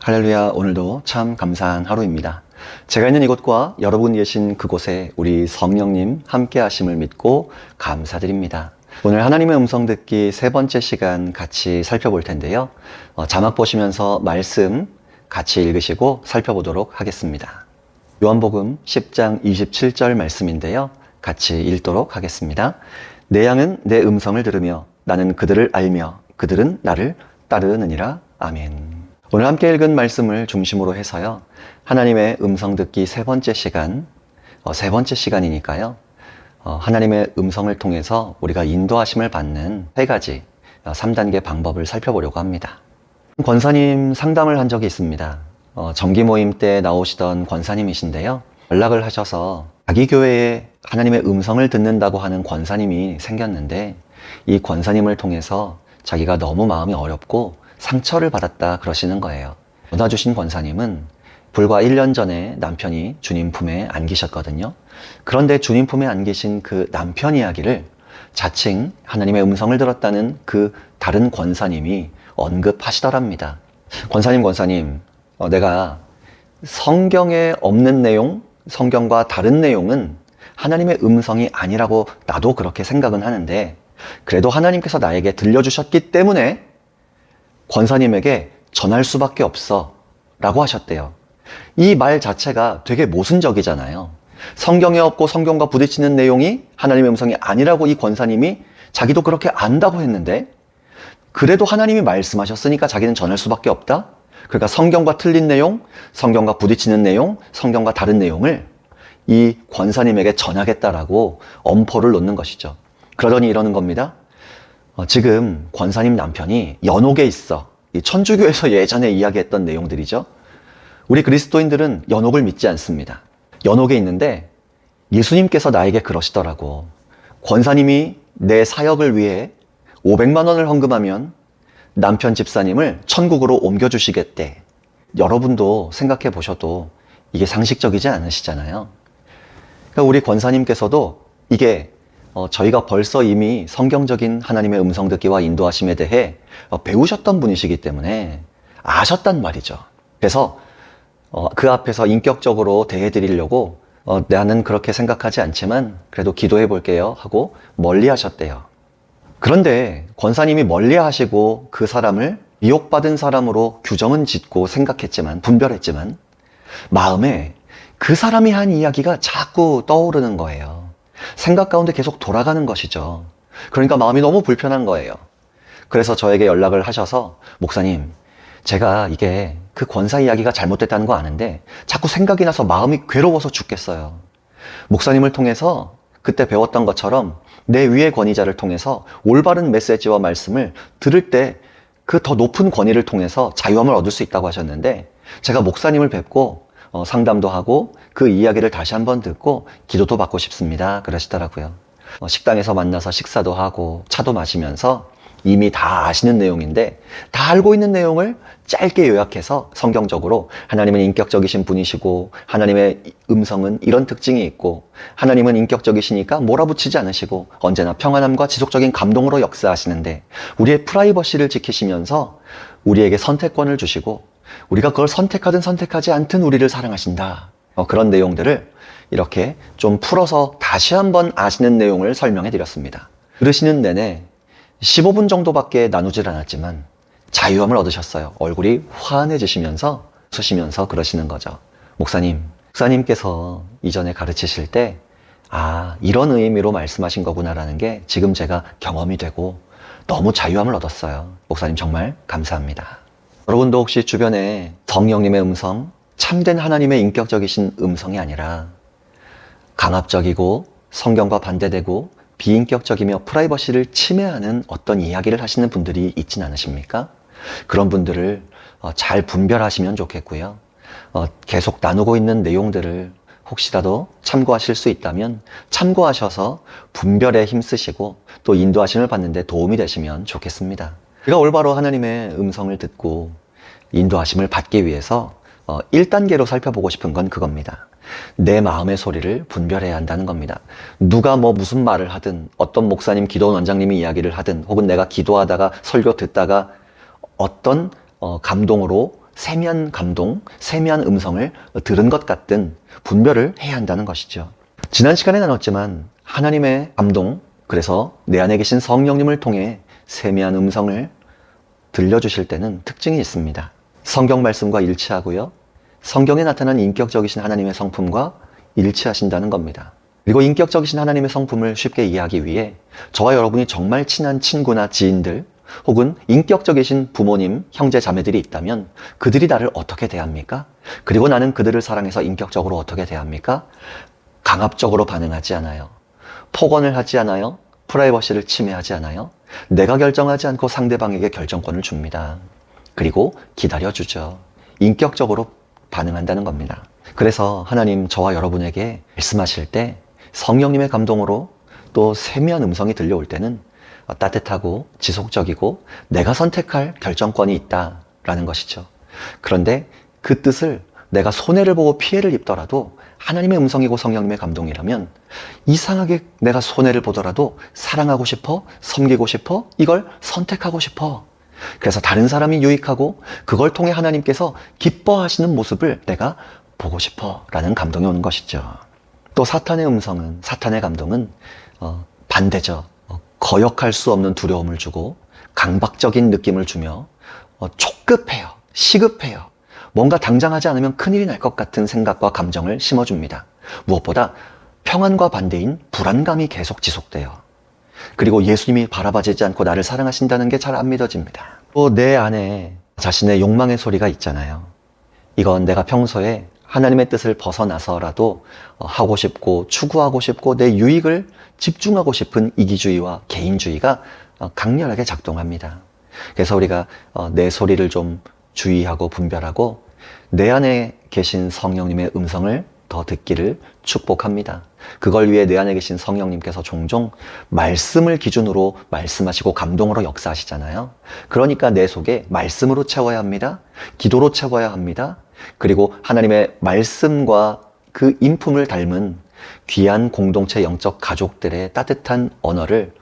할렐루야, 오늘도 참 감사한 하루입니다. 제가 있는 이곳과 여러분이 계신 그곳에 우리 성령님 함께 하심을 믿고 감사드립니다. 오늘 하나님의 음성 듣기 세 번째 시간 같이 살펴볼 텐데요. 자막 보시면서 말씀 같이 읽으시고 살펴보도록 하겠습니다. 요한복음 10장 27절 말씀인데요. 같이 읽도록 하겠습니다. 내 양은 내 음성을 들으며 나는 그들을 알며 그들은 나를 따르느니라. 아멘. 오늘 함께 읽은 말씀을 중심으로 해서요. 하나님의 음성 듣기 세 번째 시간이니까요. 하나님의 음성을 통해서 우리가 인도하심을 받는 세 가지 3단계 방법을 살펴보려고 합니다. 권사님 상담을 한 적이 있습니다. 정기 모임 때 나오시던 권사님이신데요. 연락을 하셔서 자기 교회에 하나님의 음성을 듣는다고 하는 권사님이 생겼는데 이 권사님을 통해서 자기가 너무 마음이 어렵고 상처를 받았다 그러시는 거예요. 전화 주신 권사님은 불과 1년 전에 남편이 주님 품에 안기셨거든요. 그런데 주님 품에 안기신 그 남편 이야기를 자칭 하나님의 음성을 들었다는 그 다른 권사님이 언급하시더랍니다. 권사님, 내가 성경에 없는 내용, 성경과 다른 내용은 하나님의 음성이 아니라고 나도 그렇게 생각은 하는데 그래도 하나님께서 나에게 들려주셨기 때문에 권사님에게 전할 수밖에 없어 라고 하셨대요. 이 말 자체가 되게 모순적이잖아요. 성경에 없고 성경과 부딪히는 내용이 하나님의 음성이 아니라고 이 권사님이 자기도 그렇게 안다고 했는데 그래도 하나님이 말씀하셨으니까 자기는 전할 수밖에 없다? 그러니까 성경과 틀린 내용, 성경과 부딪히는 내용, 성경과 다른 내용을 이 권사님에게 전하겠다라고 엄포를 놓는 것이죠. 그러더니 이러는 겁니다. 지금 권사님 남편이 연옥에 있어. 이 천주교에서 예전에 이야기했던 내용들이죠. 우리 그리스도인들은 연옥을 믿지 않습니다. 연옥에 있는데 예수님께서 나에게 그러시더라고. 권사님이 내 사역을 위해 500만 원을 헌금하면 남편 집사님을 천국으로 옮겨주시겠대. 여러분도 생각해 보셔도 이게 상식적이지 않으시잖아요. 그러니까 우리 권사님께서도 이게 저희가 벌써 이미 성경적인 하나님의 음성 듣기와 인도하심에 대해 배우셨던 분이시기 때문에 아셨단 말이죠. 그래서 그 앞에서 인격적으로 대해드리려고 나는 그렇게 생각하지 않지만 그래도 기도해 볼게요 하고 멀리 하셨대요. 그런데 권사님이 멀리 하시고 그 사람을 미혹받은 사람으로 규정은 짓고 생각했지만 분별했지만 마음에 그 사람이 한 이야기가 자꾸 떠오르는 거예요. 생각 가운데 계속 돌아가는 것이죠. 그러니까 마음이 너무 불편한 거예요. 그래서 저에게 연락을 하셔서 목사님, 제가 이게 그 권사 이야기가 잘못됐다는 거 아는데 자꾸 생각이 나서 마음이 괴로워서 죽겠어요. 목사님을 통해서 그때 배웠던 것처럼 내 위의 권위자를 통해서 올바른 메시지와 말씀을 들을 때 그 더 높은 권위를 통해서 자유함을 얻을 수 있다고 하셨는데 제가 목사님을 뵙고 상담도 하고 그 이야기를 다시 한번 듣고 기도도 받고 싶습니다 그러시더라고요. 식당에서 만나서 식사도 하고 차도 마시면서 이미 다 아시는 내용인데 다 알고 있는 내용을 짧게 요약해서 성경적으로 하나님은 인격적이신 분이시고 하나님의 음성은 이런 특징이 있고 하나님은 인격적이시니까 몰아붙이지 않으시고 언제나 평안함과 지속적인 감동으로 역사하시는데 우리의 프라이버시를 지키시면서 우리에게 선택권을 주시고 우리가 그걸 선택하든 선택하지 않든 우리를 사랑하신다. 그런 내용들을 이렇게 좀 풀어서 다시 한번 아시는 내용을 설명해 드렸습니다. 들으시는 내내 15분 정도밖에 나누질 않았지만 자유함을 얻으셨어요. 얼굴이 환해지시면서 웃으시면서 그러시는 거죠. 목사님께서 이전에 가르치실 때 이런 의미로 말씀하신 거구나라는 게 지금 제가 경험이 되고 너무 자유함을 얻었어요. 목사님 정말 감사합니다. 여러분도 혹시 주변에 성령님의 음성, 참된 하나님의 인격적이신 음성이 아니라 강압적이고 성경과 반대되고 비인격적이며 프라이버시를 침해하는 어떤 이야기를 하시는 분들이 있진 않으십니까? 그런 분들을 잘 분별하시면 좋겠고요. 계속 나누고 있는 내용들을 혹시라도 참고하실 수 있다면 참고하셔서 분별에 힘쓰시고 또 인도하심을 받는 데 도움이 되시면 좋겠습니다. 우리가 올바로 하나님의 음성을 듣고 인도하심을 받기 위해서 1단계로 살펴보고 싶은 건 그겁니다. 내 마음의 소리를 분별해야 한다는 겁니다. 누가 무슨 말을 하든 어떤 목사님, 기도원 원장님이 이야기를 하든 혹은 내가 기도하다가 설교 듣다가 어떤 감동으로 세미한 감동, 세미한 음성을 들은 것 같든 분별을 해야 한다는 것이죠. 지난 시간에 나눴지만 하나님의 감동, 그래서 내 안에 계신 성령님을 통해 세미한 음성을 들려주실 때는 특징이 있습니다. 성경 말씀과 일치하고요. 성경에 나타난 인격적이신 하나님의 성품과 일치하신다는 겁니다. 그리고 인격적이신 하나님의 성품을 쉽게 이해하기 위해 저와 여러분이 정말 친한 친구나 지인들 혹은 인격적이신 부모님, 형제, 자매들이 있다면 그들이 나를 어떻게 대합니까? 그리고 나는 그들을 사랑해서 인격적으로 어떻게 대합니까? 강압적으로 반응하지 않아요. 폭언을 하지 않아요. 프라이버시를 침해하지 않아요. 내가 결정하지 않고 상대방에게 결정권을 줍니다. 그리고 기다려주죠. 인격적으로 반응한다는 겁니다. 그래서 하나님 저와 여러분에게 말씀하실 때 성령님의 감동으로 또 세미한 음성이 들려올 때는 따뜻하고 지속적이고 내가 선택할 결정권이 있다라는 것이죠. 그런데 그 뜻을 내가 손해를 보고 피해를 입더라도 하나님의 음성이고 성령님의 감동이라면 이상하게 내가 손해를 보더라도 사랑하고 싶어, 섬기고 싶어, 이걸 선택하고 싶어. 그래서 다른 사람이 유익하고 그걸 통해 하나님께서 기뻐하시는 모습을 내가 보고 싶어 라는 감동이 오는 것이죠. 또 사탄의 음성은, 사탄의 감동은 반대죠. 거역할 수 없는 두려움을 주고 강박적인 느낌을 주며 촉급해요. 시급해요. 뭔가 당장 하지 않으면 큰일이 날 것 같은 생각과 감정을 심어줍니다. 무엇보다 평안과 반대인 불안감이 계속 지속돼요. 그리고 예수님이 바라봐지지 않고 나를 사랑하신다는 게 잘 안 믿어집니다. 또 내 안에 자신의 욕망의 소리가 있잖아요. 이건 내가 평소에 하나님의 뜻을 벗어나서라도 하고 싶고 추구하고 싶고 내 유익을 집중하고 싶은 이기주의와 개인주의가 강렬하게 작동합니다. 그래서 우리가 내 소리를 좀 주의하고 분별하고 내 안에 계신 성령님의 음성을 더 듣기를 축복합니다. 그걸 위해 내 안에 계신 성령님께서 종종 말씀을 기준으로 말씀하시고 감동으로 역사하시잖아요. 그러니까 내 속에 말씀으로 채워야 합니다. 기도로 채워야 합니다. 그리고 하나님의 말씀과 그 인품을 닮은 귀한 공동체 영적 가족들의 따뜻한 언어를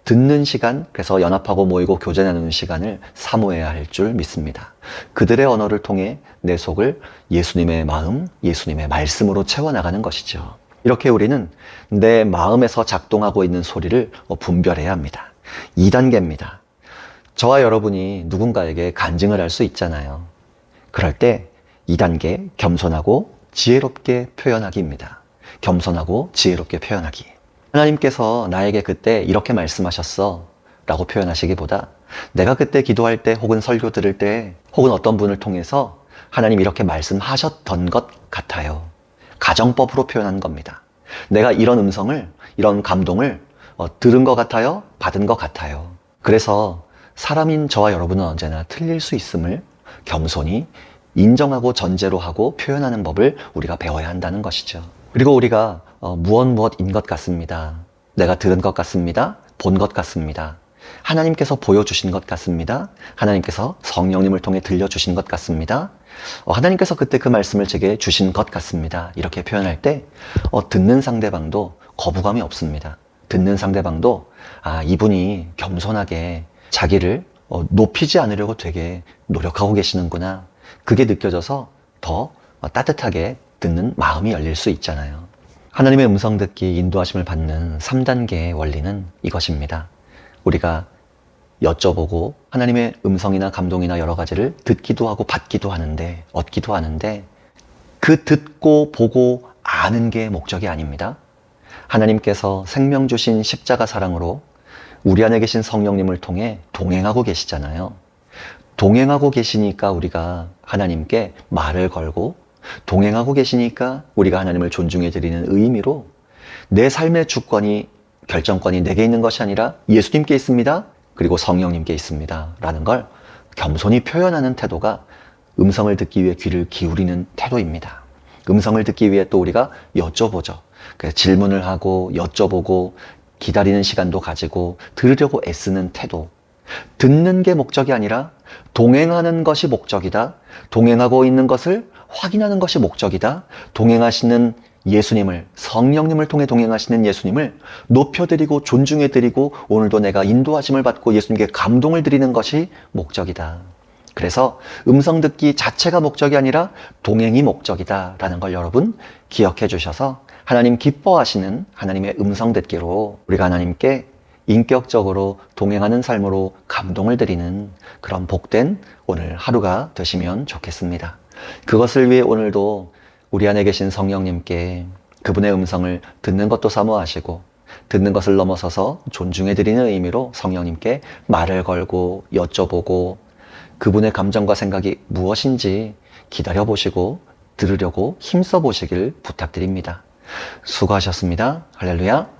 듣는 시간, 그래서 연합하고 모이고 교제 나누는 시간을 사모해야 할 줄 믿습니다. 그들의 언어를 통해 내 속을 예수님의 마음, 예수님의 말씀으로 채워나가는 것이죠. 이렇게 우리는 내 마음에서 작동하고 있는 소리를 분별해야 합니다. 2단계입니다. 저와 여러분이 누군가에게 간증을 할 수 있잖아요. 그럴 때 2단계 겸손하고 지혜롭게 표현하기입니다. 겸손하고 지혜롭게 표현하기. 하나님께서 나에게 그때 이렇게 말씀하셨어 라고 표현하시기보다 내가 그때 기도할 때 혹은 설교 들을 때 혹은 어떤 분을 통해서 하나님 이렇게 말씀하셨던 것 같아요. 가정법으로 표현한 겁니다. 내가 이런 음성을, 이런 감동을 들은 것 같아요. 받은 것 같아요. 그래서 사람인 저와 여러분은 언제나 틀릴 수 있음을 겸손히 인정하고 전제로 하고 표현하는 법을 우리가 배워야 한다는 것이죠. 그리고 우리가 무엇인 것 같습니다. 내가 들은 것 같습니다. 본 것 같습니다. 하나님께서 보여주신 것 같습니다. 하나님께서 성령님을 통해 들려주신 것 같습니다. 하나님께서 그때 그 말씀을 제게 주신 것 같습니다. 이렇게 표현할 때 듣는 상대방도 거부감이 없습니다. 듣는 상대방도 이분이 겸손하게 자기를 높이지 않으려고 되게 노력하고 계시는구나. 그게 느껴져서 더 따뜻하게 듣는 마음이 열릴 수 있잖아요. 하나님의 음성 듣기 인도하심을 받는 3단계의 원리는 이것입니다. 우리가 여쭤보고 하나님의 음성이나 감동이나 여러 가지를 듣기도 하고 받기도 하는데, 얻기도 하는데 그 듣고 보고 아는 게 목적이 아닙니다. 하나님께서 생명 주신 십자가 사랑으로 우리 안에 계신 성령님을 통해 동행하고 계시잖아요. 동행하고 계시니까 우리가 하나님께 말을 걸고 동행하고 계시니까 우리가 하나님을 존중해 드리는 의미로 내 삶의 주권이, 결정권이 내게 있는 것이 아니라 예수님께 있습니다. 그리고 성령님께 있습니다. 라는 걸 겸손히 표현하는 태도가 음성을 듣기 위해 귀를 기울이는 태도입니다. 음성을 듣기 위해 또 우리가 여쭤보죠. 그래서 질문을 하고 여쭤보고 기다리는 시간도 가지고 들으려고 애쓰는 태도. 듣는 게 목적이 아니라 동행하는 것이 목적이다. 동행하고 있는 것을 확인하는 것이 목적이다. 동행하시는 예수님을, 성령님을 통해 동행하시는 예수님을 높여드리고 존중해드리고 오늘도 내가 인도하심을 받고 예수님께 감동을 드리는 것이 목적이다. 그래서 음성 듣기 자체가 목적이 아니라 동행이 목적이다라는 걸 여러분 기억해 주셔서 하나님 기뻐하시는 하나님의 음성 듣기로 우리가 하나님께 인격적으로 동행하는 삶으로 감동을 드리는 그런 복된 오늘 하루가 되시면 좋겠습니다. 그것을 위해 오늘도 우리 안에 계신 성령님께 그분의 음성을 듣는 것도 사모하시고 듣는 것을 넘어서서 존중해 드리는 의미로 성령님께 말을 걸고 여쭤보고 그분의 감정과 생각이 무엇인지 기다려보시고 들으려고 힘써 보시길 부탁드립니다. 수고하셨습니다. 할렐루야.